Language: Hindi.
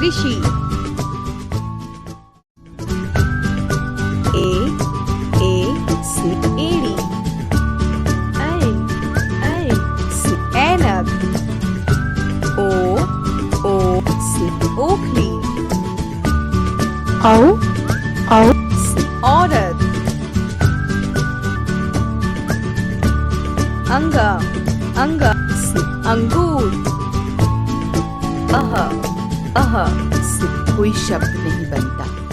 ऋषि। ए सी एड़ी। ऐ सी ऐनक। ओ सी ओखली। औ सी औरत। अंग सी अंगूर। अह से कोई शब्द नहीं बनता।